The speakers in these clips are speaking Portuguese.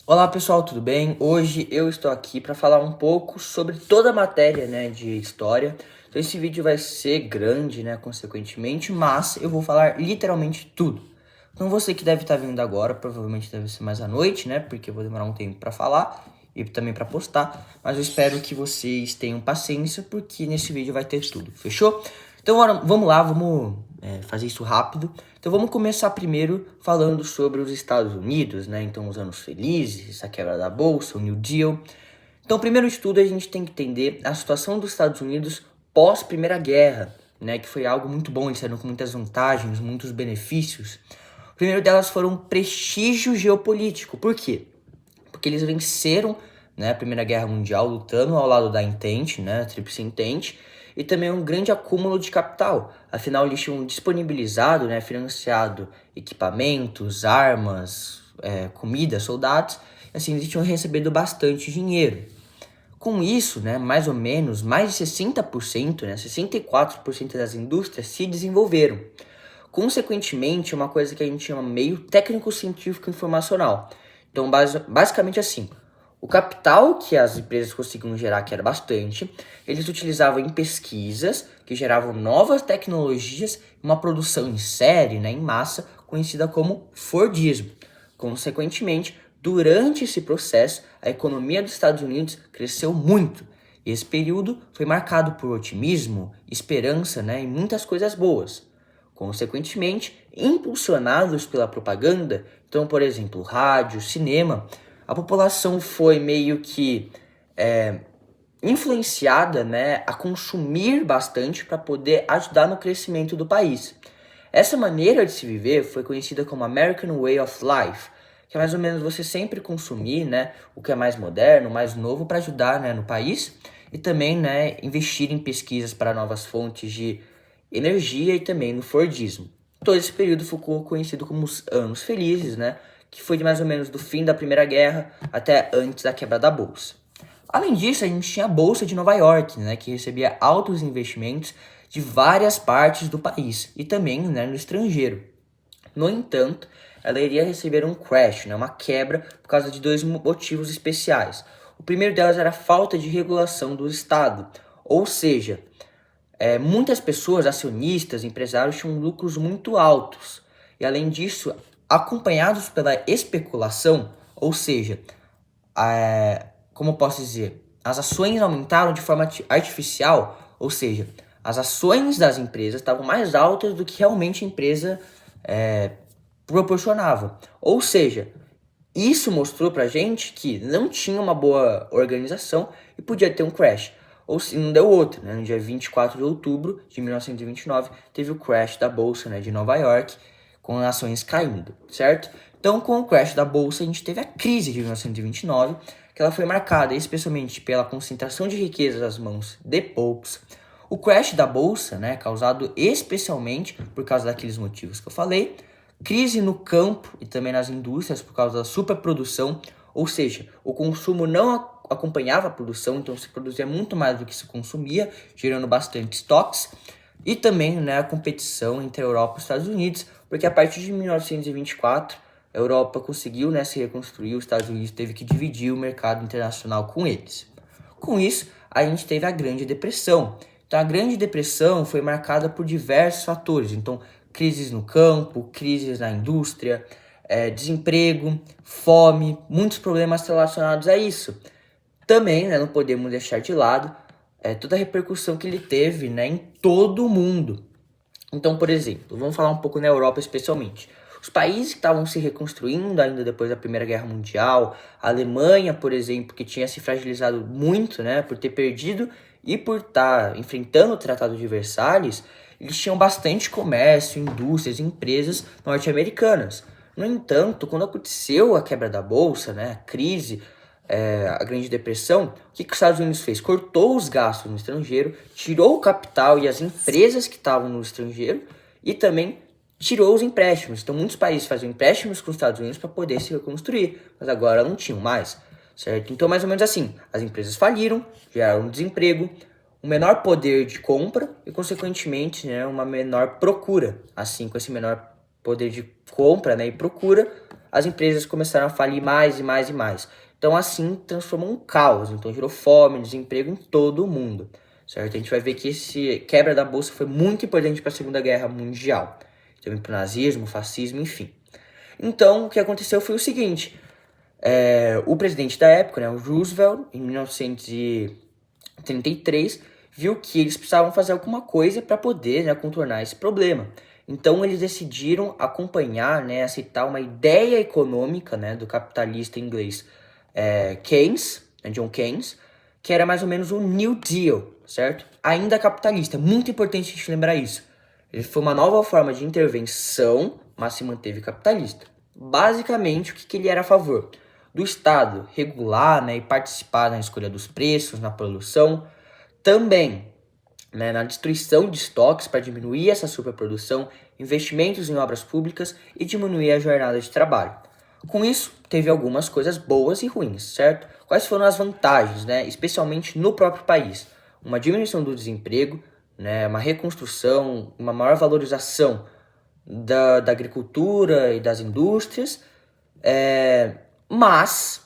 Olá pessoal, tudo bem? Hoje eu estou aqui para falar um pouco sobre toda a matéria, de história. Então esse vídeo vai ser grande, consequentemente, mas eu vou falar literalmente tudo. Então você que deve estar vindo agora, provavelmente deve ser mais à noite, porque eu vou demorar um tempo para falar e também para postar, mas eu espero que vocês tenham paciência porque nesse vídeo vai ter tudo, fechou? Então vamos lá, vamos fazer isso rápido. Então vamos começar primeiro falando sobre os Estados Unidos, Então os anos felizes, a quebra da bolsa, o New Deal. Então primeiro de tudo a gente tem que entender a situação dos Estados Unidos pós Primeira Guerra, que foi algo muito bom, eles saíram com muitas vantagens, muitos benefícios. O primeiro delas foi um prestígio geopolítico. Por quê? Porque eles venceram a Primeira Guerra Mundial lutando ao lado da Entente, a Tríplice Entente, e também um grande acúmulo de capital. Afinal, eles tinham disponibilizado, financiado equipamentos, armas, comida, soldados, e assim eles tinham recebido bastante dinheiro. Com isso, mais ou menos, mais de 60%, 64% das indústrias se desenvolveram. Consequentemente, uma coisa que a gente chama meio técnico-científico informacional. Então, basicamente assim, o capital que as empresas conseguiam gerar, que era bastante, eles utilizavam em pesquisas que geravam novas tecnologias e uma produção em série, em massa, conhecida como Fordismo. Consequentemente, durante esse processo, a economia dos Estados Unidos cresceu muito. E esse período foi marcado por otimismo, esperança e muitas coisas boas. Consequentemente, impulsionados pela propaganda, então, por exemplo, rádio, cinema, a população foi meio que influenciada a consumir bastante para poder ajudar no crescimento do país. Essa maneira de se viver foi conhecida como American Way of Life, que é mais ou menos você sempre consumir o que é mais moderno, mais novo para ajudar no país e também investir em pesquisas para novas fontes de energia e também no Fordismo. Todo esse período ficou conhecido como os Anos Felizes, que foi de mais ou menos do fim da Primeira Guerra até antes da quebra da Bolsa. Além disso, a gente tinha a Bolsa de Nova York, que recebia altos investimentos de várias partes do país e também no estrangeiro. No entanto, ela iria receber um crash, uma quebra, por causa de dois motivos especiais. O primeiro delas era a falta de regulação do Estado, ou seja, muitas pessoas, acionistas, empresários, tinham lucros muito altos. E além disso, acompanhados pela especulação, ou seja, como eu posso dizer, as ações aumentaram de forma artificial, ou seja, as ações das empresas estavam mais altas do que realmente a empresa proporcionava. Ou seja, isso mostrou pra gente que não tinha uma boa organização e podia ter um crash. Ou se não deu outro, no dia 24 de outubro de 1929, teve o crash da Bolsa de Nova York, com as ações caindo, certo? Então, com o crash da Bolsa, a gente teve a crise de 1929, que ela foi marcada especialmente pela concentração de riqueza nas mãos de poucos. O crash da Bolsa, causado especialmente por causa daqueles motivos que eu falei, crise no campo e também nas indústrias por causa da superprodução, ou seja, o consumo não acompanhava a produção, então se produzia muito mais do que se consumia, gerando bastante estoques, e também a competição entre a Europa e os Estados Unidos, porque a partir de 1924, a Europa conseguiu se reconstruir, os Estados Unidos teve que dividir o mercado internacional com eles. Com isso, a gente teve a Grande Depressão. Então, a Grande Depressão foi marcada por diversos fatores, então crises no campo, crises na indústria, desemprego, fome, muitos problemas relacionados a isso. Também não podemos deixar de lado toda a repercussão que ele teve em todo o mundo. Então, por exemplo, vamos falar um pouco na Europa especialmente. Os países que estavam se reconstruindo ainda depois da Primeira Guerra Mundial, a Alemanha, por exemplo, que tinha se fragilizado muito por ter perdido e por estar enfrentando o Tratado de Versalhes, eles tinham bastante comércio, indústrias, empresas norte-americanas. No entanto, quando aconteceu a quebra da Bolsa, a crise, a Grande Depressão, o que os Estados Unidos fez? Cortou os gastos no estrangeiro, tirou o capital e as empresas que estavam no estrangeiro e também tirou os empréstimos. Então, muitos países faziam empréstimos com os Estados Unidos para poder se reconstruir, mas agora não tinham mais, certo? Então, mais ou menos assim, as empresas faliram, geraram desemprego, um menor poder de compra e, consequentemente, uma menor procura. Assim, com esse menor poder de compra e procura, as empresas começaram a falir mais e mais e mais. Então assim transformou um caos, então gerou fome, desemprego em todo o mundo, certo? A gente vai ver que esse quebra da bolsa foi muito importante para a Segunda Guerra Mundial, também para o nazismo, fascismo, enfim. Então o que aconteceu foi o seguinte, o presidente da época, né, o Roosevelt, em 1933, viu que eles precisavam fazer alguma coisa para poder, né, contornar esse problema. Então eles decidiram acompanhar, né, aceitar uma ideia econômica, né, do capitalista inglês Keynes, né, John Keynes, que era mais ou menos o New Deal, certo? Ainda capitalista, muito importante a gente lembrar isso. Ele foi uma nova forma de intervenção, mas se manteve capitalista. Basicamente, o que ele era a favor? Do Estado regular, né, e participar na escolha dos preços, na produção, também, né, na destruição de estoques para diminuir essa superprodução, investimentos em obras públicas e diminuir a jornada de trabalho. Com isso, teve algumas coisas boas e ruins, certo? Quais foram as vantagens, né, especialmente no próprio país? Uma diminuição do desemprego, né, uma reconstrução, uma maior valorização da agricultura e das indústrias, mas,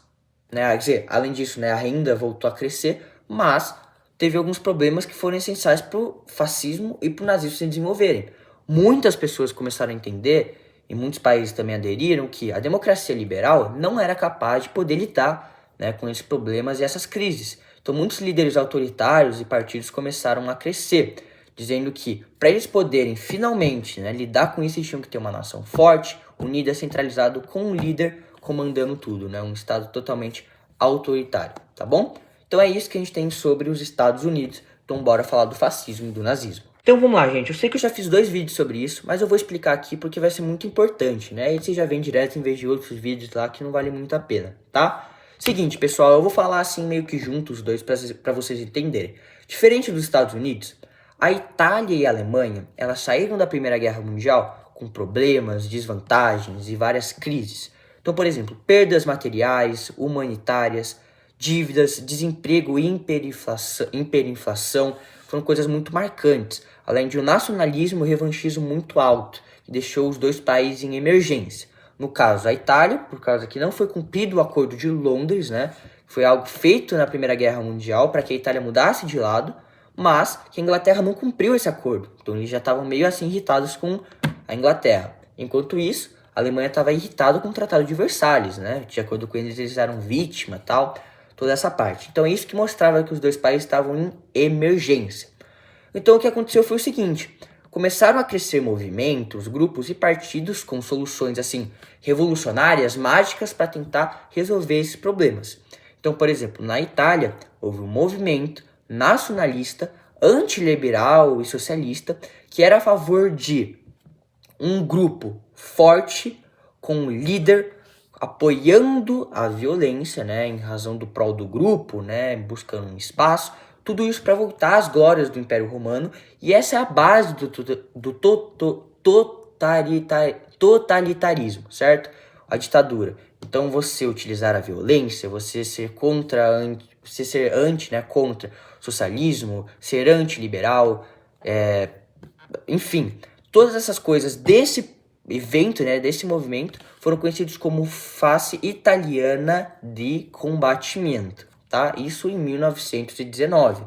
né, quer dizer, além disso, né, a renda voltou a crescer, mas teve alguns problemas que foram essenciais para o fascismo e para o nazismo se desenvolverem. Muitas pessoas começaram a entender, e muitos países também aderiram, que a democracia liberal não era capaz de poder lidar, né, com esses problemas e essas crises. Então muitos líderes autoritários e partidos começaram a crescer, dizendo que para eles poderem finalmente, né, lidar com isso, eles tinham que ter uma nação forte, unida, centralizada, com um líder comandando tudo, né, um estado totalmente autoritário, tá bom? Então é isso que a gente tem sobre os Estados Unidos. Então bora falar do fascismo e do nazismo. Então vamos lá, gente. Eu sei que eu já fiz 2 vídeos sobre isso, mas eu vou explicar aqui porque vai ser muito importante, né? E você já vem direto em vez de outros vídeos lá que não vale muito a pena, tá? Seguinte, pessoal, eu vou falar assim meio que junto os dois para vocês entenderem. Diferente dos Estados Unidos, a Itália e a Alemanha, elas saíram da Primeira Guerra Mundial com problemas, desvantagens e várias crises. Então, por exemplo, perdas materiais, humanitárias, dívidas, desemprego e hiperinflação foram coisas muito marcantes, além de um nacionalismo e revanchismo muito alto, que deixou os dois países em emergência. No caso, a Itália, por causa que não foi cumprido o Acordo de Londres, né? Foi algo feito na Primeira Guerra Mundial para que a Itália mudasse de lado, mas que a Inglaterra não cumpriu esse acordo. Então eles já estavam meio assim irritados com a Inglaterra. Enquanto isso, a Alemanha estava irritada com o Tratado de Versalhes, né? De acordo com eles eram vítima e tal, toda essa parte. Então é isso que mostrava que os dois países estavam em emergência. Então o que aconteceu foi o seguinte: começaram a crescer movimentos, grupos e partidos com soluções assim revolucionárias, mágicas para tentar resolver esses problemas. Então, por exemplo, na Itália houve um movimento nacionalista, antiliberal e socialista que era a favor de um grupo forte com um líder apoiando a violência, né, em razão do prol do grupo, né, buscando um espaço. Tudo isso para voltar às glórias do Império Romano, e essa é a base do totalitarismo, certo? A ditadura. Então você utilizar a violência, você ser anti, né, contra o socialismo, ser antiliberal, enfim, todas essas coisas desse evento, né, desse movimento, foram conhecidos como Face Italiana de Combatimento, tá? Isso em 1919.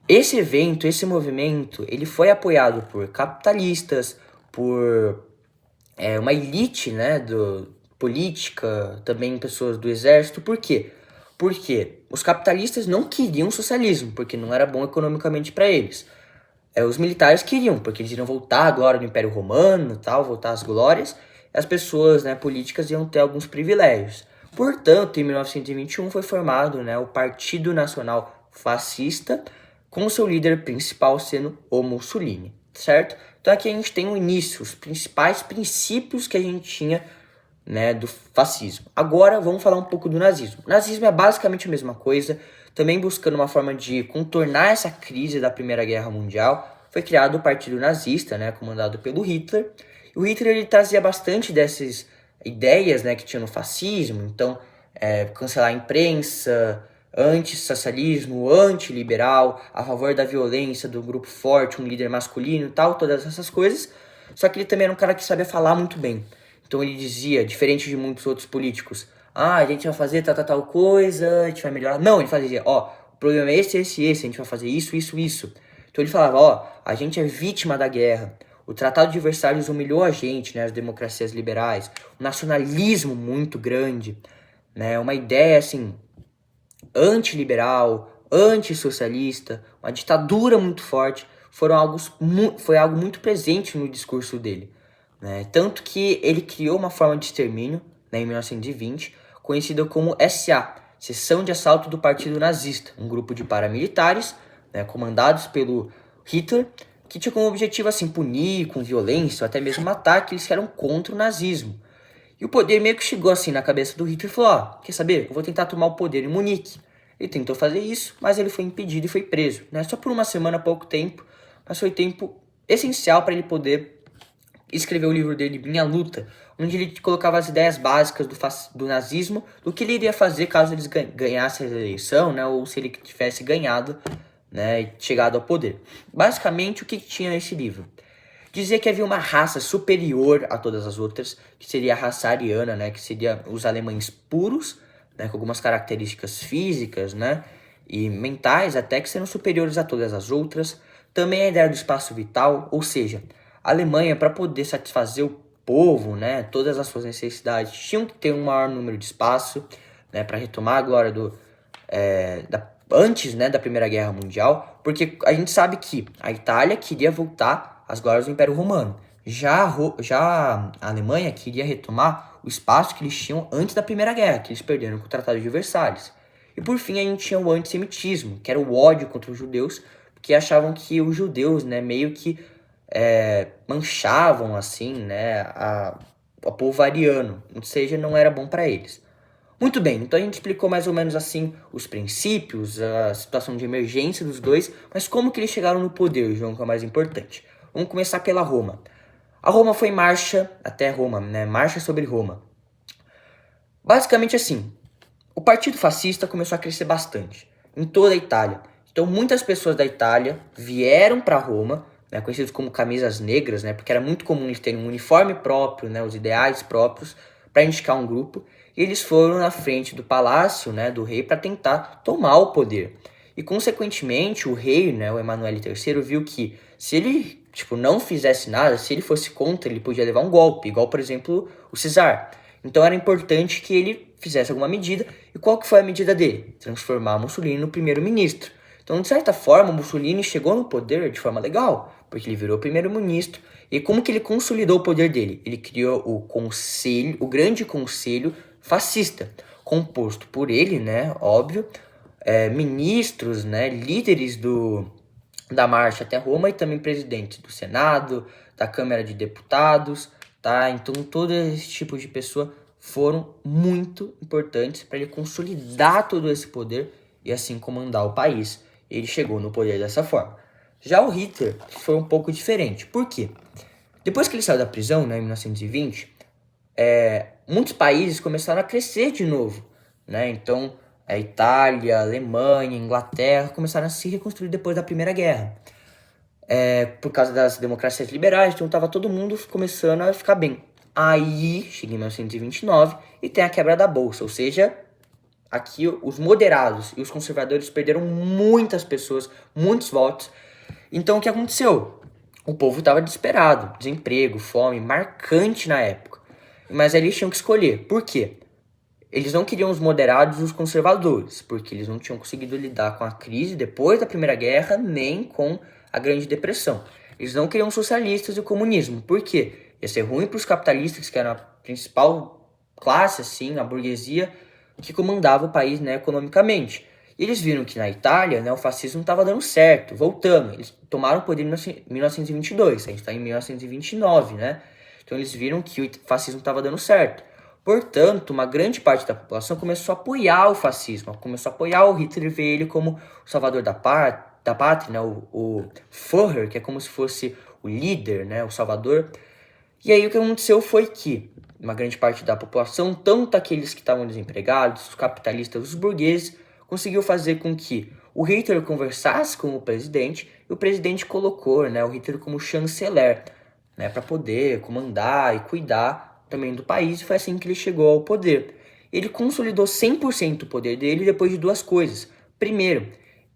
Esse evento, esse movimento, ele foi apoiado por capitalistas, por uma elite, né, política, também pessoas do exército. Por quê? Porque os capitalistas não queriam socialismo, porque não era bom economicamente para eles. Os militares queriam, porque eles iriam voltar agora do Império Romano, tal, voltar às glórias. As pessoas, né, políticas iam ter alguns privilégios. Portanto, em 1921 foi formado, né, o Partido Nacional Fascista, com seu líder principal sendo o Mussolini, certo? Então aqui a gente tem o início, os principais princípios que a gente tinha, né, do fascismo. Agora vamos falar um pouco do nazismo. O nazismo é basicamente a mesma coisa, também buscando uma forma de contornar essa crise da Primeira Guerra Mundial. Foi criado o Partido Nazista, né, comandado pelo Hitler. O Hitler ele trazia bastante dessas ideias, né, que tinha no fascismo, então cancelar a imprensa, antissocialismo, antiliberal, a favor da violência, do grupo forte, um líder masculino e tal, todas essas coisas. Só que ele também era um cara que sabia falar muito bem. Então ele dizia, diferente de muitos outros políticos, a gente vai fazer tal coisa, a gente vai melhorar. Não, ele fazia, o problema é esse, a gente vai fazer isso, isso, isso. Então ele falava, a gente é vítima da guerra. O Tratado de Versalhes humilhou a gente, né, as democracias liberais. O nacionalismo muito grande, né, uma ideia, assim, antiliberal, antissocialista, uma ditadura muito forte, foi algo muito presente no discurso dele. Né? Tanto que ele criou uma forma de extermínio, né, em 1920, conhecida como SA, Seção de Assalto do Partido Nazista, um grupo de paramilitares, né, comandados pelo Hitler, que tinha como objetivo assim, punir com violência ou até mesmo matar aqueles que eram contra o nazismo. E o poder meio que chegou assim na cabeça do Hitler e falou, quer saber, eu vou tentar tomar o poder em Munique. Ele tentou fazer isso, mas ele foi impedido e foi preso, né? Só por uma semana, pouco tempo, mas foi tempo essencial para ele poder escrever o livro dele, Minha Luta, onde ele colocava as ideias básicas do nazismo, do que ele iria fazer caso eles ganhassem a eleição, né? Ou se ele tivesse ganhado, né, e chegado ao poder. Basicamente, o que tinha nesse livro? Dizia que havia uma raça superior a todas as outras, que seria a raça ariana, né, que seria os alemães puros, né, com algumas características físicas, né, e mentais até que seriam superiores a todas as outras. Também a ideia do espaço vital, ou seja, a Alemanha, para poder satisfazer o povo, né, todas as suas necessidades, tinham que ter um maior número de espaço, né, para retomar a glória antes, né, da Primeira Guerra Mundial, porque a gente sabe que a Itália queria voltar às glórias do Império Romano. Já a Alemanha queria retomar o espaço que eles tinham antes da Primeira Guerra, que eles perderam com o Tratado de Versalhes. E por fim a gente tinha o antissemitismo, que era o ódio contra os judeus, porque achavam que os judeus, né, meio que manchavam assim, né, o povo ariano, ou seja, não era bom para eles. Muito bem, então a gente explicou mais ou menos assim os princípios, a situação de emergência dos dois, mas como que eles chegaram no poder, João, que é o mais importante. Vamos começar pela Roma. A Roma foi marcha até Roma, né? Marcha sobre Roma. Basicamente assim, o Partido Fascista começou a crescer bastante em toda a Itália. Então muitas pessoas da Itália vieram para Roma, né, conhecidos como camisas negras, né, porque era muito comum eles terem um uniforme próprio, né, os ideais próprios, para indicar um grupo. E eles foram na frente do palácio, né, do rei para tentar tomar o poder. E consequentemente o rei, né, o Emanuele III, viu que se ele não fizesse nada, se ele fosse contra, ele podia levar um golpe, igual por exemplo o Cesar. Então era importante que ele fizesse alguma medida. E qual que foi a medida dele? Transformar Mussolini no primeiro-ministro. Então, de certa forma, Mussolini chegou no poder de forma legal, porque ele virou primeiro-ministro. E como que ele consolidou o poder dele? Ele criou o Grande Conselho Fascista, composto por ele, né, óbvio, ministros, né, líderes da marcha até Roma e também presidente do Senado, da Câmara de Deputados, tá? Então, todo esse tipo de pessoa foram muito importantes para ele consolidar todo esse poder e assim comandar o país. Ele chegou no poder dessa forma. Já o Hitler foi um pouco diferente. Por quê? Depois que ele saiu da prisão, né, em 1920, muitos países começaram a crescer de novo, né? Então, a Itália, a Alemanha, a Inglaterra começaram a se reconstruir depois da Primeira Guerra. Por causa das democracias liberais, então estava todo mundo começando a ficar bem. Aí, chega em 1929 e tem a quebra da Bolsa, ou seja, aqui os moderados e os conservadores perderam muitas pessoas, muitos votos. Então o que aconteceu? O povo estava desesperado, desemprego, fome, marcante na época. Mas eles tinham que escolher. Por quê? Eles não queriam os moderados e os conservadores, porque eles não tinham conseguido lidar com a crise depois da Primeira Guerra, nem com a Grande Depressão. Eles não queriam os socialistas e o comunismo. Por quê? Ia ser ruim para os capitalistas, que eram a principal classe, assim, a burguesia, que comandava o país, né, economicamente. E eles viram que na Itália, né, o fascismo estava dando certo, voltando. Eles tomaram o poder em 1922, a gente está em 1929, né? Então eles viram que o fascismo estava dando certo. Portanto, uma grande parte da população começou a apoiar o fascismo, começou a apoiar o Hitler e ver ele como o salvador da pátria, né? O Führer, que é como se fosse o líder, né? O salvador. E aí o que aconteceu foi que uma grande parte da população, tanto aqueles que estavam desempregados, os capitalistas, os burgueses, conseguiu fazer com que o Hitler conversasse com o presidente e o presidente colocou, né, o Hitler como chanceler, né, para poder comandar e cuidar também do país, e foi assim que ele chegou ao poder. Ele consolidou 100% o poder dele depois de duas coisas. Primeiro,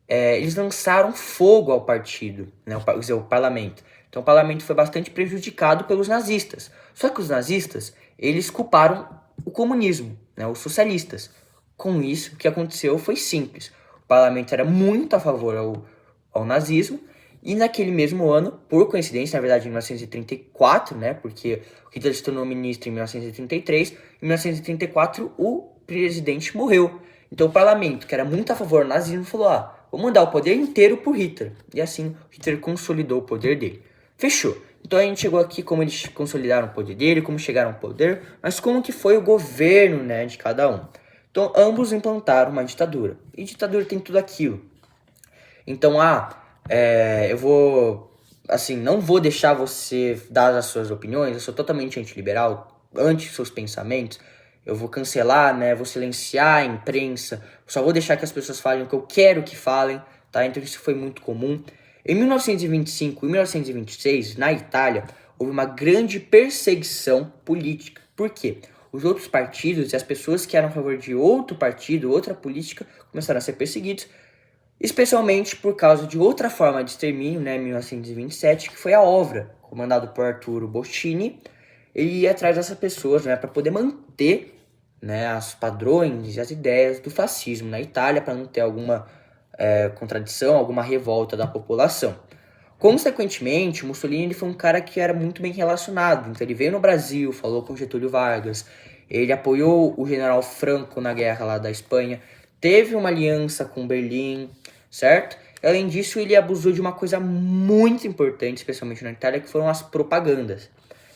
eles lançaram fogo ao partido, né, quer dizer, o parlamento. Então o parlamento foi bastante prejudicado pelos nazistas. Só que os nazistas, eles culparam o comunismo, né, os socialistas. Com isso, o que aconteceu foi simples. O parlamento era muito a favor ao nazismo, e naquele mesmo ano, por coincidência, na verdade em 1934, né, porque Hitler se tornou ministro em 1933, em 1934 o presidente morreu. Então o parlamento, que era muito a favor do nazismo, falou, vamos mandar o poder inteiro pro Hitler. E assim, Hitler consolidou o poder dele. Fechou. Então a gente chegou aqui como eles consolidaram o poder dele, como chegaram ao poder, mas como que foi o governo, né, de cada um. Então ambos implantaram uma ditadura. E ditadura tem tudo aquilo. Então, eu vou, assim, não vou deixar você dar as suas opiniões, eu sou totalmente antiliberal, anti-seus pensamentos, eu vou cancelar, né, vou silenciar a imprensa, só vou deixar que as pessoas falem o que eu quero que falem, tá? Então isso foi muito comum. Em 1925 e 1926, na Itália, houve uma grande perseguição política. Por quê? Os outros partidos e as pessoas que eram a favor de outro partido, outra política, começaram a ser perseguidos, especialmente por causa de outra forma de extermínio, né, em 1927, que foi a OVRA, comandado por Arturo Boschini. Ele ia atrás dessas pessoas, né, para poder manter, né, os padrões e as ideias do fascismo na Itália, para não ter alguma contradição, alguma revolta da população. Consequentemente, Mussolini ele foi um cara que era muito bem relacionado. Então ele veio no Brasil, falou com Getúlio Vargas, ele apoiou o general Franco na guerra lá da Espanha, teve uma aliança com Berlim, certo? Além disso, ele abusou de uma coisa muito importante, especialmente na Itália, que foram as propagandas,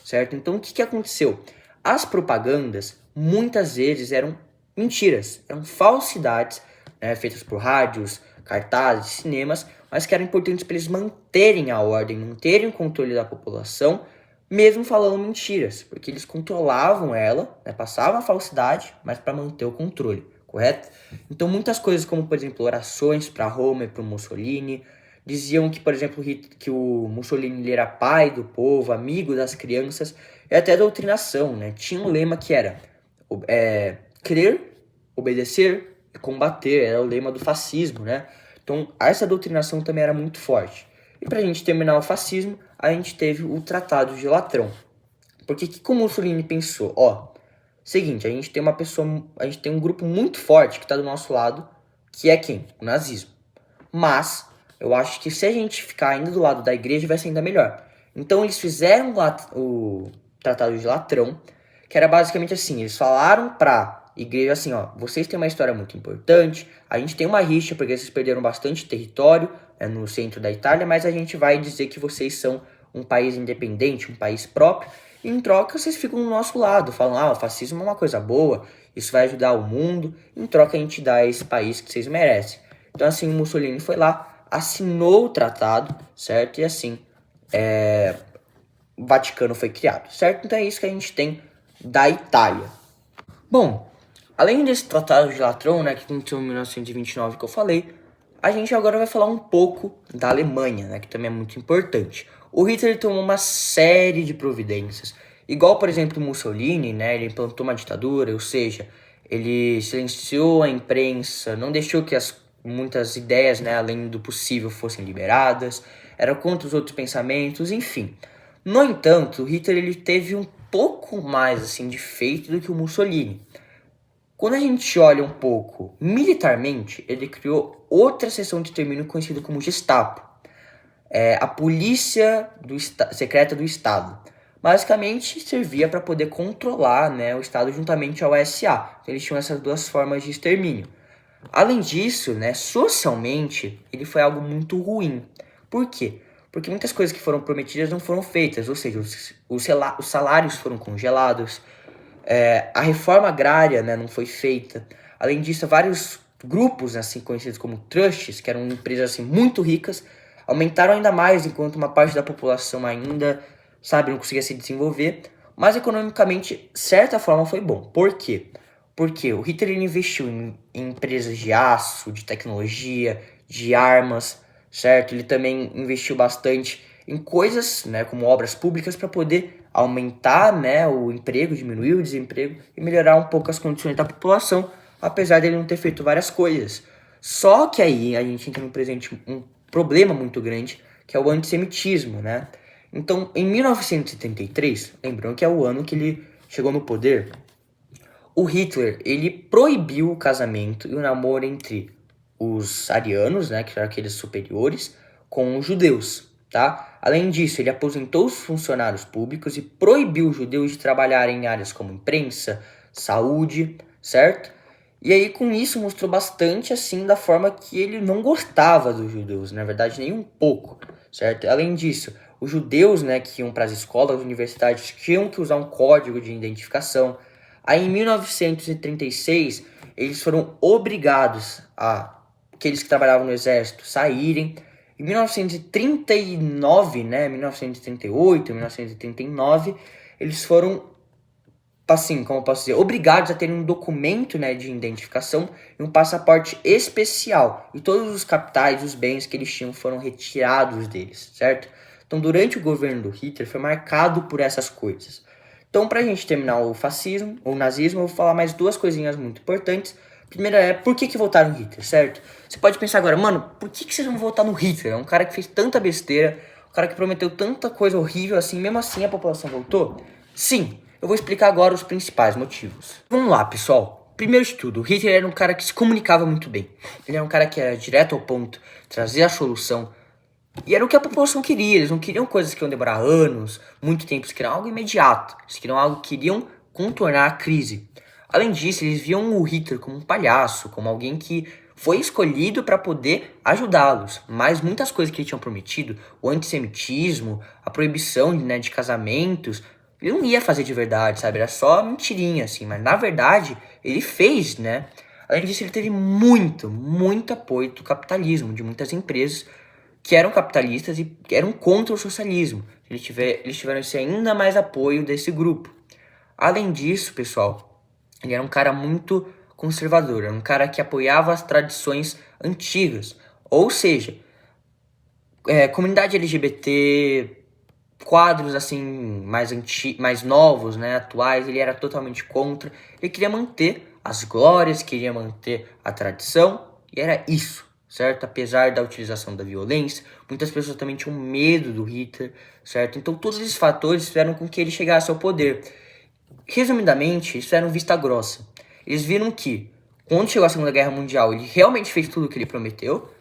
certo? Então, o que aconteceu? As propagandas, muitas vezes, eram mentiras, eram falsidades, né, feitas por rádios, cartazes, cinemas, mas que eram importantes para eles manterem a ordem, manterem o controle da população, mesmo falando mentiras, porque eles controlavam ela, né, passavam a falsidade, mas para manter o controle, correto? Então muitas coisas, como por exemplo orações para Roma e para o Mussolini, diziam que, por exemplo, que o Mussolini ele era pai do povo, amigo das crianças, e até doutrinação, né? Tinha um lema que era crer, obedecer e combater, era o lema do fascismo, né? Então essa doutrinação também era muito forte. E pra gente terminar o fascismo, a gente teve o Tratado de Latrão. Porque o que o Mussolini pensou? Seguinte, a gente tem um grupo muito forte que tá do nosso lado, que é quem? O nazismo. Mas eu acho que se a gente ficar ainda do lado da igreja, vai ser ainda melhor. Então eles fizeram o Tratado de Latrão, que era basicamente assim, eles falaram pra igreja assim, vocês têm uma história muito importante, a gente tem uma rixa porque vocês perderam bastante território no centro da Itália, mas a gente vai dizer que vocês são um país independente, um país próprio, e em troca vocês ficam do nosso lado, falam, o fascismo é uma coisa boa, isso vai ajudar o mundo, em troca a gente dá esse país que vocês merecem. Então assim, o Mussolini foi lá, assinou o tratado, certo? E assim, o Vaticano foi criado, certo? Então é isso que a gente tem da Itália. Bom, além desse Tratado de Latrão, né, que aconteceu em 1929 que eu falei, a gente agora vai falar um pouco da Alemanha, né, que também é muito importante. O Hitler tomou uma série de providências, igual, por exemplo, Mussolini, né, ele implantou uma ditadura, ou seja, ele silenciou a imprensa, não deixou que muitas ideias, né, além do possível, fossem liberadas, era contra os outros pensamentos, enfim. No entanto, o Hitler ele teve um pouco mais assim, de feito do que o Mussolini. Quando a gente olha um pouco militarmente, ele criou outra seção de extermínio conhecida como Gestapo, a polícia secreta do Estado. Basicamente servia para poder controlar, né, o Estado juntamente ao SA. Então, eles tinham essas duas formas de extermínio. Além disso, né, socialmente, ele foi algo muito ruim. Por quê? Porque muitas coisas que foram prometidas não foram feitas, ou seja, os salários foram congelados, a reforma agrária, né, não foi feita. Além disso, vários grupos assim conhecidos como trusts, que eram empresas assim, muito ricas, aumentaram ainda mais, enquanto uma parte da população ainda, não conseguia se desenvolver. Mas economicamente, de certa forma, foi bom. Por quê? Porque o Hitler investiu em empresas de aço, de tecnologia, de armas, certo? Ele também investiu bastante em coisas, né, como obras públicas, para poder aumentar, né, o emprego, diminuir o desemprego e melhorar um pouco as condições da população, apesar dele não ter feito várias coisas. Só que aí a gente entra no presente um problema muito grande, que é o antissemitismo, né? Então, em 1973, lembrando que é o ano que ele chegou no poder, o Hitler, ele proibiu o casamento e o namoro entre os arianos, né, que eram aqueles superiores, com os judeus, tá? Além disso, ele aposentou os funcionários públicos e proibiu os judeus de trabalhar em áreas como imprensa, saúde, certo? E aí, com isso, mostrou bastante, assim, da forma que ele não gostava dos judeus, na verdade, nem um pouco, certo? Além disso, os judeus, né, que iam para as escolas, universidades, tinham que usar um código de identificação. Aí, em 1936, eles foram obrigados aqueles que trabalhavam no exército, saírem. Em 1939, né, 1938, 1939, eles foram, assim, como eu posso dizer, obrigados a terem um documento, né, de identificação e um passaporte especial. E todos os capitais, os bens que eles tinham foram retirados deles, certo? Então, durante o governo do Hitler, foi marcado por essas coisas. Então, pra gente terminar o fascismo, ou nazismo, eu vou falar mais duas coisinhas muito importantes. A primeira é, por que votaram no Hitler, certo? Você pode pensar agora, mano, por que vocês vão votar no Hitler? É um cara que fez tanta besteira, um cara que prometeu tanta coisa horrível assim, mesmo assim a população votou? Sim, eu vou explicar agora os principais motivos. Vamos lá, pessoal. Primeiro de tudo, o Hitler era um cara que se comunicava muito bem. Ele era um cara que era direto ao ponto, trazia a solução. E era o que a população queria, eles não queriam coisas que iam demorar anos, muito tempo, eles queriam algo imediato, eles queriam algo que queriam contornar a crise. Além disso, eles viam o Hitler como um palhaço, como alguém que foi escolhido para poder ajudá-los, mas muitas coisas que ele tinha prometido, o antissemitismo, a proibição, né, de casamentos, ele não ia fazer de verdade, sabe? Era só mentirinha, assim, mas na verdade ele fez, né? Além disso, ele teve muito apoio do capitalismo, de muitas empresas que eram capitalistas e eram contra o socialismo. Eles tiveram esse ainda mais apoio desse grupo. Além disso, pessoal, ele era um cara muito conservador, era um cara que apoiava as tradições antigas. Ou seja, comunidade LGBT, quadros assim mais novos, né, atuais, ele era totalmente contra. Ele queria manter as glórias, queria manter a tradição, e era isso, certo? Apesar da utilização da violência, muitas pessoas também tinham medo do Hitler, certo? Então todos esses fatores fizeram com que ele chegasse ao poder. Resumidamente, eles fizeram vista grossa. Eles viram que, quando chegou a Segunda Guerra Mundial, ele realmente fez tudo o que ele prometeu,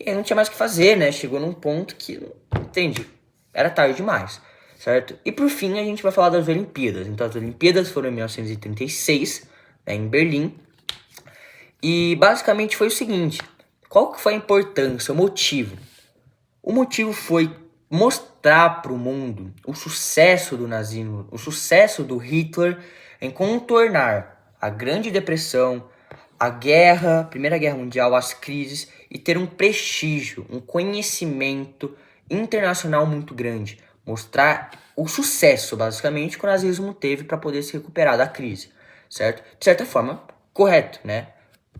e aí não tinha mais o que fazer, né? Chegou num ponto que, entende? Era tarde demais, certo? E por fim, a gente vai falar das Olimpíadas. Então, as Olimpíadas foram em 1936, né, em Berlim. E basicamente foi o seguinte: qual que foi a importância, o motivo? O motivo foi mostrar para o mundo o sucesso do nazismo, o sucesso do Hitler em contornar a Grande Depressão, a guerra, Primeira Guerra Mundial, as crises, e ter um prestígio, um conhecimento internacional muito grande. Mostrar o sucesso, basicamente, que o nazismo teve para poder se recuperar da crise, certo? De certa forma, correto, né?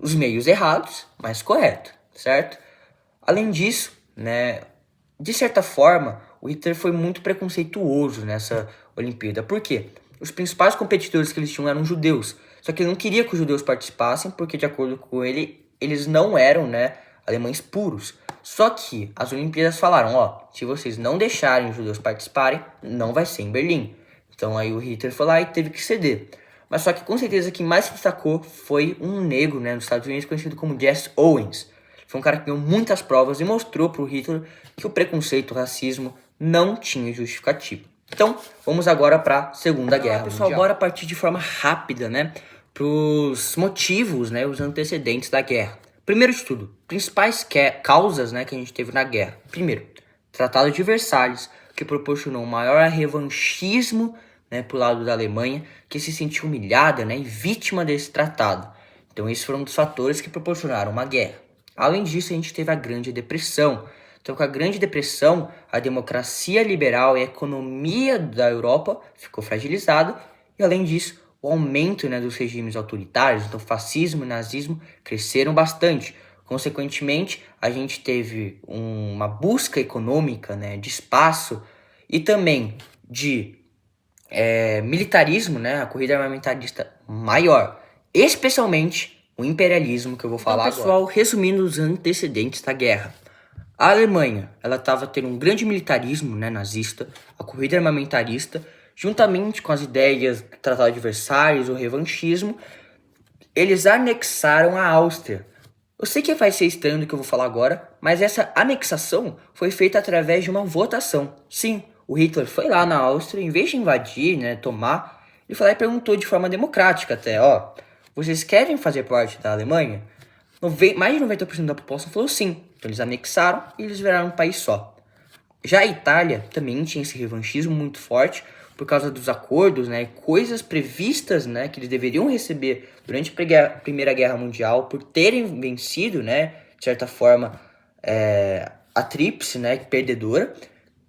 Os meios errados, mas correto, certo? Além disso, né, de certa forma, o Hitler foi muito preconceituoso nessa Olimpíada. Por quê? Os principais competidores que eles tinham eram judeus. Só que ele não queria que os judeus participassem, porque, de acordo com ele, eles não eram, né, alemães puros. Só que as Olimpíadas falaram, ó, se vocês não deixarem os judeus participarem, não vai ser em Berlim. Então aí o Hitler foi lá e teve que ceder. Mas só que com certeza quem mais se destacou foi um negro, né, nos Estados Unidos, conhecido como Jesse Owens. Foi um cara que ganhou muitas provas e mostrou para o Hitler que o preconceito, o racismo não tinha justificativa. Então, vamos agora para a Segunda Guerra Mundial. Pessoal, bora partir de forma rápida, né, para os motivos, né, os antecedentes da guerra. Primeiro de tudo, principais causas, né, que a gente teve na guerra. Primeiro, Tratado de Versalhes, que proporcionou um maior revanchismo, né, pro lado da Alemanha, que se sentiu humilhada, né, e vítima desse tratado. Então, esses foram um dos fatores que proporcionaram uma guerra. Além disso, a gente teve a Grande Depressão. Então, com a Grande Depressão, a democracia liberal e a economia da Europa ficou fragilizada. E, além disso, o aumento, né, dos regimes autoritários, então fascismo e nazismo, cresceram bastante. Consequentemente, a gente teve uma busca econômica, né, de espaço e também de militarismo, né, a corrida armamentarista maior, especialmente o imperialismo que eu vou falar agora. Pessoal, resumindo os antecedentes da guerra. A Alemanha, ela estava tendo um grande militarismo, né, nazista, a corrida armamentarista, juntamente com as ideias do Tratado de Versalhes, o revanchismo, eles anexaram a Áustria. Eu sei que vai ser estranho do que eu vou falar agora, mas essa anexação foi feita através de uma votação. Sim, o Hitler foi lá na Áustria, em vez de invadir, né, tomar, ele foi lá e perguntou de forma democrática até, ó, vocês querem fazer parte da Alemanha? Mais de 90% da população falou sim. Então eles anexaram e eles viraram um país só. Já a Itália também tinha esse revanchismo muito forte por causa dos acordos, né, coisas previstas, né, que eles deveriam receber durante a Primeira Guerra Mundial por terem vencido, né, de certa forma, a tríplice, né, perdedora,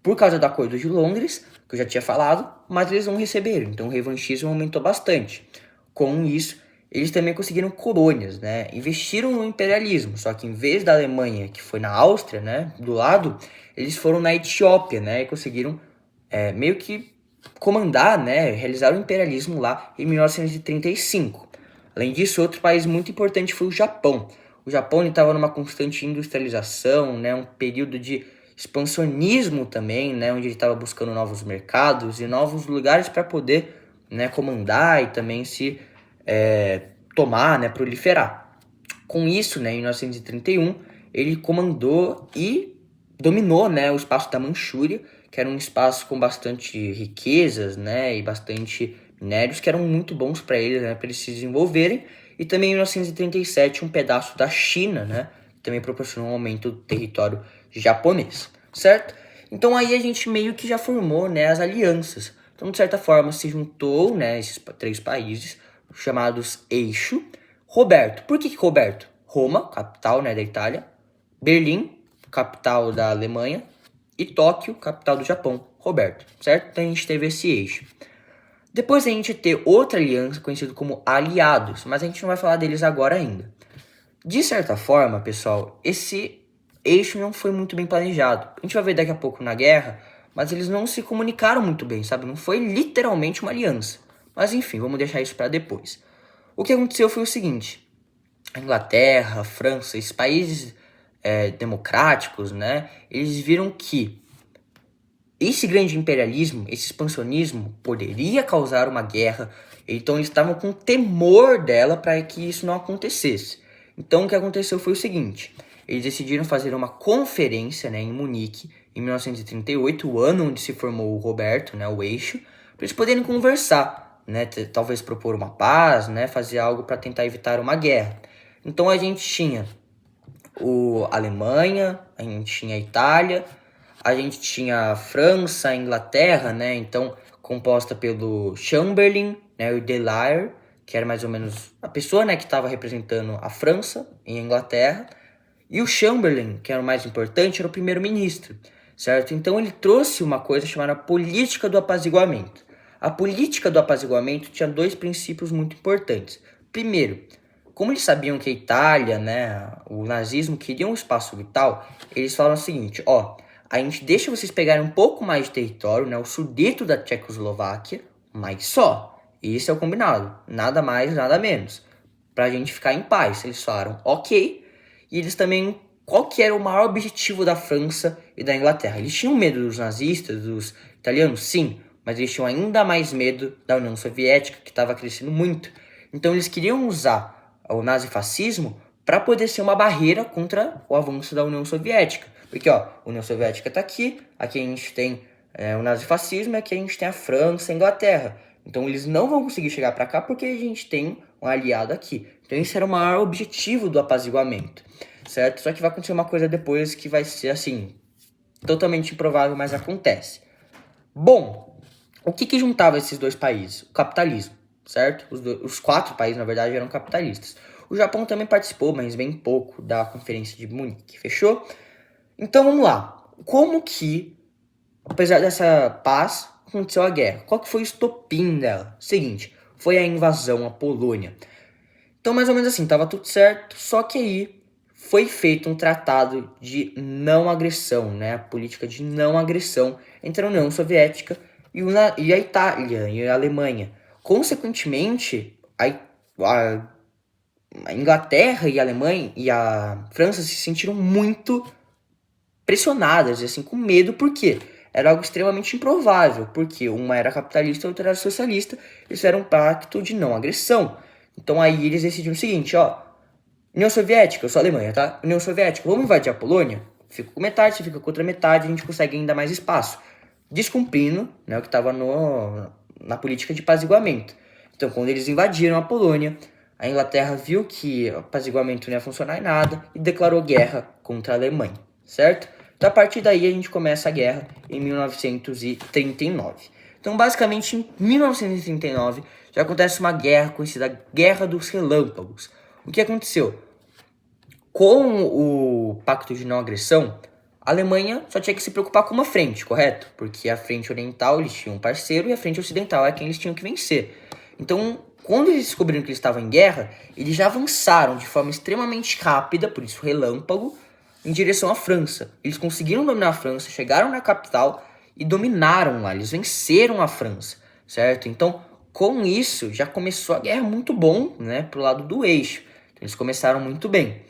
por causa do Acordo de Londres, que eu já tinha falado, mas eles não receberam, então o revanchismo aumentou bastante. Com isso, eles também conseguiram colônias, né? Investiram no imperialismo, só que em vez da Alemanha, que foi na Áustria, né, do lado, eles foram na Etiópia, né, e conseguiram meio que comandar, né, realizar o imperialismo lá em 1935. Além disso, outro país muito importante foi o Japão. O Japão estava numa constante industrialização, né, um período de expansionismo também, né, onde ele estava buscando novos mercados e novos lugares para poder, né, comandar e também se tomar, né, proliferar. Com isso, né, em 1931, ele comandou e dominou, né, o espaço da Manchúria, que era um espaço com bastante riquezas, né, e bastante minérios que eram muito bons para eles, né, para eles se desenvolverem. E também em 1937, um pedaço da China, né, também proporcionou um aumento do território japonês, certo? Então aí a gente meio que já formou, né, as alianças. Então, de certa forma, se juntou, né, esses três países, chamados Eixo. Roberto. Por que Roberto? Roma, capital, né, da Itália. Berlim, capital da Alemanha. E Tóquio, capital do Japão. Roberto, certo? Então a gente teve esse eixo. Depois a gente ter outra aliança conhecida como aliados, mas a gente não vai falar deles agora ainda. De certa forma, pessoal, esse eixo não foi muito bem planejado. A gente vai ver daqui a pouco na guerra, mas eles não se comunicaram muito bem, sabe? Não foi literalmente uma aliança. Mas enfim, vamos deixar isso para depois. O que aconteceu foi o seguinte: a Inglaterra, a França, esses países democráticos, né? Eles viram que esse grande imperialismo, esse expansionismo poderia causar uma guerra. Então eles estavam com temor dela para que isso não acontecesse. Então o que aconteceu foi o seguinte: eles decidiram fazer uma conferência, né, em Munique, em 1938, o ano onde se formou o Roberto, né, o eixo, para eles poderem conversar, né, talvez propor uma paz, né, fazer algo para tentar evitar uma guerra. Então a gente tinha a Alemanha, a gente tinha a Itália, a gente tinha a França, a Inglaterra, né, então composta pelo Chamberlain, né, o De Laer, que era mais ou menos a pessoa, né, que estava representando a França e a Inglaterra, e o Chamberlain, que era o mais importante, era o primeiro-ministro, certo? Então ele trouxe uma coisa chamada política do apaziguamento. A política do apaziguamento tinha dois princípios muito importantes. Primeiro, como eles sabiam que a Itália, né, o nazismo queriam um espaço vital, eles falaram o seguinte: ó, a gente deixa vocês pegarem um pouco mais de território, né, o sudito da Tchecoslováquia, mas só. Isso é o combinado, nada mais, nada menos, pra gente ficar em paz. Eles falaram ok, e eles também, qual que era o maior objetivo da França e da Inglaterra? Eles tinham medo dos nazistas, dos italianos, sim, mas eles tinham ainda mais medo da União Soviética, que estava crescendo muito. Então eles queriam usar o nazifascismo para poder ser uma barreira contra o avanço da União Soviética. Porque, ó, a União Soviética está aqui a gente tem o nazifascismo, aqui a gente tem a França e a Inglaterra. Então eles não vão conseguir chegar para cá porque a gente tem um aliado aqui. Então esse era o maior objetivo do apaziguamento, certo? Só que vai acontecer uma coisa depois que vai ser, assim, totalmente improvável, mas acontece. Bom, o que juntava esses dois países? O capitalismo, certo? Os quatro países, na verdade, eram capitalistas. O Japão também participou, mas bem pouco, da Conferência de Munique, fechou? Então vamos lá. Como que, apesar dessa paz, aconteceu a guerra? Qual que foi o estopim dela? Seguinte, foi a invasão à Polônia. Então, mais ou menos assim, tava tudo certo, só que aí foi feito um tratado de não agressão, né? A política de não agressão entre a União Soviética e a Itália e a Alemanha. Consequentemente, a Inglaterra e a Alemanha e a França se sentiram muito pressionadas, assim, com medo, porque era algo extremamente improvável, porque uma era capitalista e outra era socialista, eles fizeram um pacto de não agressão. Então aí eles decidiram o seguinte, ó, União Soviética, eu sou a Alemanha, tá? União Soviética, vamos invadir a Polônia? Fica com metade, você fica com outra metade, a gente consegue ainda mais espaço. Descumprindo, né, o que estava na política de apaziguamento. Então, quando eles invadiram a Polônia, a Inglaterra viu que o apaziguamento não ia funcionar em nada e declarou guerra contra a Alemanha, certo? Então, a partir daí, a gente começa a guerra em 1939. Então, basicamente, em 1939, já acontece uma guerra conhecida Guerra dos Relâmpagos. O que aconteceu? Com o Pacto de Não Agressão, a Alemanha só tinha que se preocupar com uma frente, correto? Porque a frente oriental eles tinham um parceiro e a frente ocidental é quem eles tinham que vencer. Então, quando eles descobriram que eles estavam em guerra, eles já avançaram de forma extremamente rápida, por isso relâmpago, em direção à França. Eles conseguiram dominar a França, chegaram na capital e dominaram lá, eles venceram a França, certo? Então, com isso, já começou a guerra muito bom, né, pro lado do eixo. Então, eles começaram muito bem.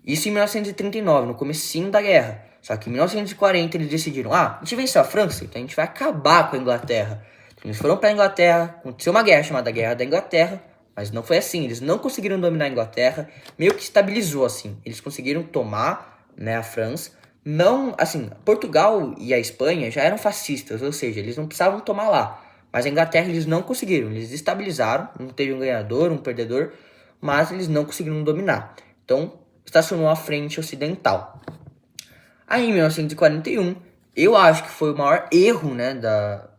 Isso em 1939, no comecinho da guerra. Só que em 1940 eles decidiram, a gente venceu a França, então a gente vai acabar com a Inglaterra. Então, eles foram para a Inglaterra, aconteceu uma guerra chamada Guerra da Inglaterra, mas não foi assim, eles não conseguiram dominar a Inglaterra, meio que estabilizou assim. Eles conseguiram tomar, né, a França. Não, assim, Portugal e a Espanha já eram fascistas, ou seja, eles não precisavam tomar lá. Mas a Inglaterra eles não conseguiram, eles estabilizaram, não teve um ganhador, um perdedor, mas eles não conseguiram dominar. Então, estacionou à frente ocidental. Aí, em 1941, eu acho que foi o maior erro, né,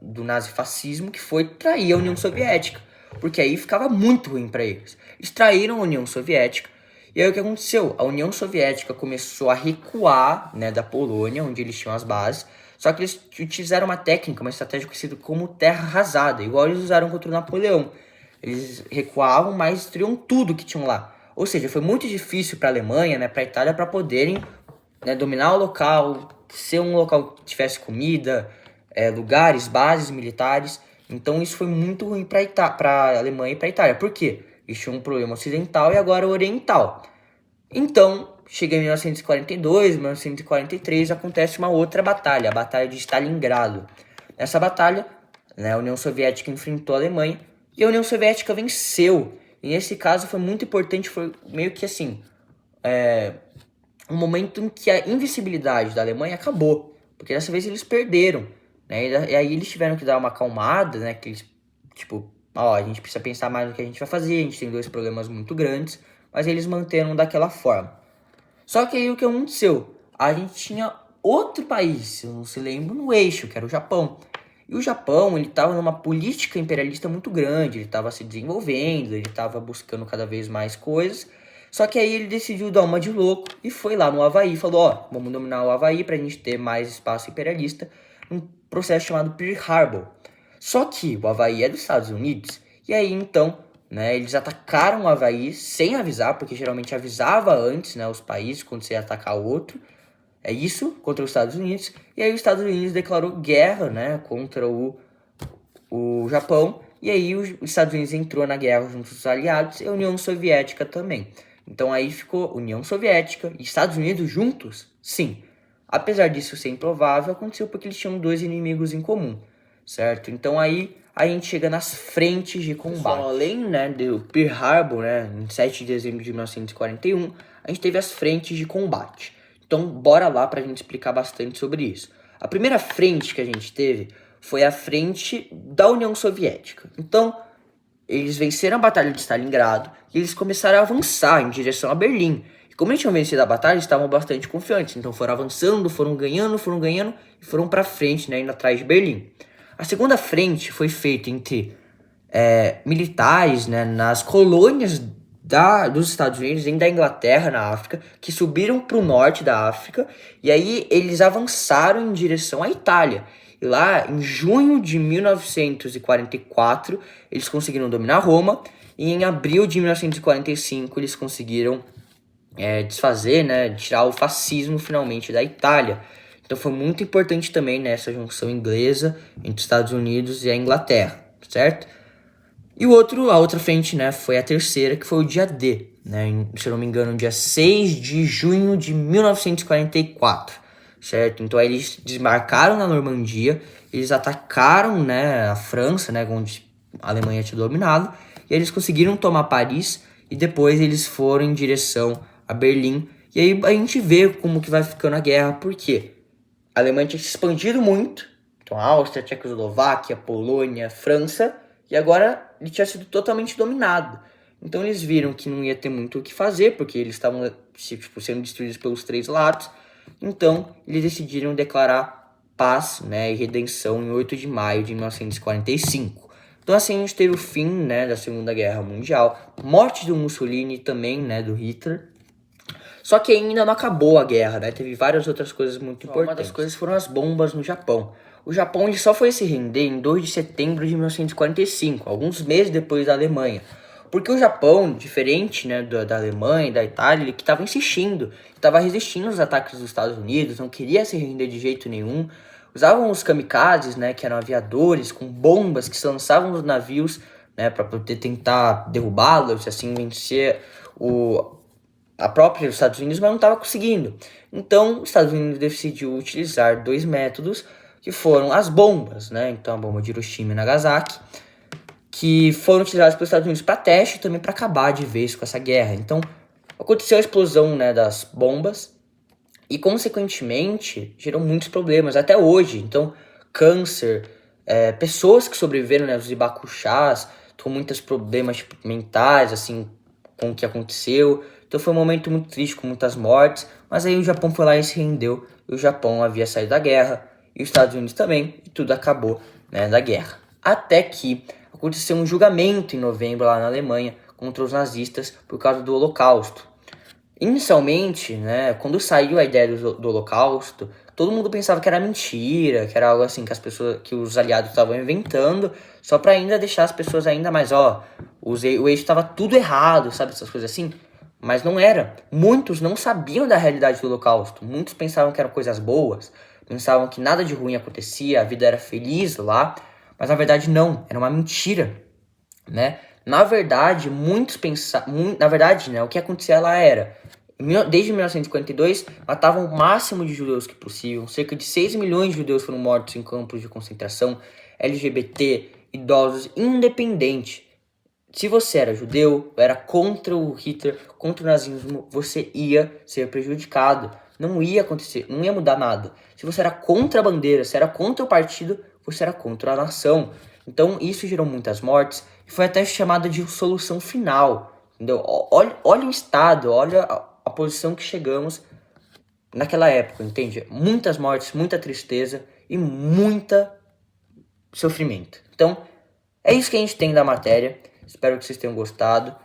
do nazifascismo, que foi trair a União Soviética. Porque aí ficava muito ruim para eles. Eles traíram a União Soviética. E aí o que aconteceu? A União Soviética começou a recuar, né, da Polônia, onde eles tinham as bases. Só que eles utilizaram uma técnica, uma estratégia conhecida como terra arrasada, igual eles usaram contra o Napoleão. Eles recuavam, mas destruíam tudo que tinham lá. Ou seja, foi muito difícil para a Alemanha, né, para a Itália, para poderem, né, dominar o local, ser um local que tivesse comida, lugares, bases militares. Então isso foi muito ruim para a Alemanha e para a Itália. Por quê? Eles tinham um problema ocidental e agora oriental. Então, chega em 1942, 1943, acontece uma outra batalha, a Batalha de Stalingrado. Nessa batalha, né, a União Soviética enfrentou a Alemanha e a União Soviética venceu. E nesse caso foi muito importante, foi meio que assim, um momento em que a invencibilidade da Alemanha acabou, porque dessa vez eles perderam, né? E aí eles tiveram que dar uma acalmada, né? Que eles, tipo, ó, a gente precisa pensar mais no que a gente vai fazer, a gente tem dois problemas muito grandes, mas eles manteram daquela forma. Só que aí o que aconteceu? A gente tinha outro país, eu não se lembro, no eixo, que era o Japão. E o Japão, ele estava numa política imperialista muito grande, ele estava se desenvolvendo, ele estava buscando cada vez mais coisas. Só que aí ele decidiu dar uma de louco e foi lá no Havaí e falou, ó, vamos dominar o Havaí pra gente ter mais espaço imperialista, um processo chamado Pearl Harbor. Só que o Havaí é dos Estados Unidos, e aí então, né, eles atacaram o Havaí sem avisar, porque geralmente avisava antes, né, os países quando você ia atacar o outro. É isso, contra os Estados Unidos. E aí os Estados Unidos declarou guerra, né, contra o Japão. E aí os Estados Unidos entrou na guerra junto aos aliados e a União Soviética também. Então aí ficou União Soviética e Estados Unidos juntos? Sim. Apesar disso ser improvável, aconteceu porque eles tinham dois inimigos em comum, certo? Então aí a gente chega nas frentes de combate. Pessoal, além, né, do Pearl Harbor, né, em 7 de dezembro de 1941, a gente teve as frentes de combate. Então bora lá pra gente explicar bastante sobre isso. A primeira frente que a gente teve foi a frente da União Soviética. Então, eles venceram a Batalha de Stalingrado e eles começaram a avançar em direção a Berlim. E como eles tinham vencido a batalha, eles estavam bastante confiantes. Então foram avançando, foram ganhando e foram pra frente, né, indo atrás de Berlim. A segunda frente foi feita entre militares, né, nas colônias dos Estados Unidos e da Inglaterra na África, que subiram para o norte da África. E aí eles avançaram em direção à Itália. E lá, em junho de 1944, eles conseguiram dominar Roma. E em abril de 1945, eles conseguiram desfazer, né, tirar o fascismo finalmente da Itália. Então foi muito importante também nessa junção inglesa entre os Estados Unidos e a Inglaterra, certo? E a outra frente, né, foi a terceira, que foi o dia D, né, se eu não me engano, dia 6 de junho de 1944, certo? Então aí eles desmarcaram na Normandia, eles atacaram, né, a França, né, onde a Alemanha tinha dominado, e eles conseguiram tomar Paris, e depois eles foram em direção a Berlim, e aí a gente vê como que vai ficando a guerra, por quê? A Alemanha tinha se expandido muito, então a Áustria, Tchecoslováquia, Polônia, França, e agora ele tinha sido totalmente dominado. Então eles viram que não ia ter muito o que fazer, porque eles estavam sendo destruídos pelos três lados. Então eles decidiram declarar paz, né, e redenção em 8 de maio de 1945. Então assim a gente teve o fim, né, da Segunda Guerra Mundial, morte do Mussolini também, né, do Hitler. Só que ainda não acabou a guerra, né? Teve várias outras coisas muito importantes. Uma das coisas foram as bombas no Japão. O Japão ele só foi se render em 2 de setembro de 1945, alguns meses depois da Alemanha. Porque o Japão, diferente, né, da Alemanha e da Itália, ele que estava insistindo, estava resistindo aos ataques dos Estados Unidos, não queria se render de jeito nenhum. Usavam os kamikazes, né, que eram aviadores, com bombas que se lançavam nos navios, né, para poder tentar derrubá-los e assim vencer a própria Estados Unidos, mas não estava conseguindo. Então, os Estados Unidos decidiu utilizar dois métodos, que foram as bombas, né? Então, a bomba de Hiroshima e Nagasaki, que foram utilizadas pelos Estados Unidos para teste e também para acabar de vez com essa guerra. Então, aconteceu a explosão, né, das bombas e, consequentemente, gerou muitos problemas até hoje. Então, câncer, pessoas que sobreviveram, né, os ibakushás, com muitos problemas tipo, mentais, assim, com o que aconteceu. Então foi um momento muito triste, com muitas mortes, mas aí o Japão foi lá e se rendeu, e o Japão havia saído da guerra, e os Estados Unidos também, e tudo acabou, né, da guerra. Até que aconteceu um julgamento em novembro lá na Alemanha contra os nazistas por causa do Holocausto. Inicialmente, né, quando saiu a ideia do Holocausto, todo mundo pensava que era mentira, que era algo assim que que os aliados estavam inventando, só para ainda deixar as pessoas ainda mais, o eixo estava tudo errado, sabe, essas coisas assim. Mas não era. Muitos não sabiam da realidade do Holocausto. Muitos pensavam que eram coisas boas, pensavam que nada de ruim acontecia, a vida era feliz lá, mas na verdade não, era uma mentira, né? Na verdade, né, o que acontecia lá era, desde 1952, matavam o máximo de judeus que possível, cerca de 6 milhões de judeus foram mortos em campos de concentração, LGBT, idosos, independente. Se você era judeu, era contra o Hitler, contra o nazismo, você ia ser prejudicado. Não ia acontecer, não ia mudar nada. Se você era contra a bandeira, se era contra o partido, você era contra a nação. Então isso gerou muitas mortes e foi até chamada de solução final. Entendeu? Olha o estado, olha a posição que chegamos naquela época, entende? Muitas mortes, muita tristeza e muita sofrimento. Então, é isso que a gente tem da matéria. Espero que vocês tenham gostado.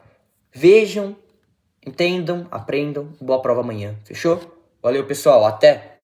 Vejam, entendam, aprendam. Boa prova amanhã. Fechou? Valeu, pessoal. Até!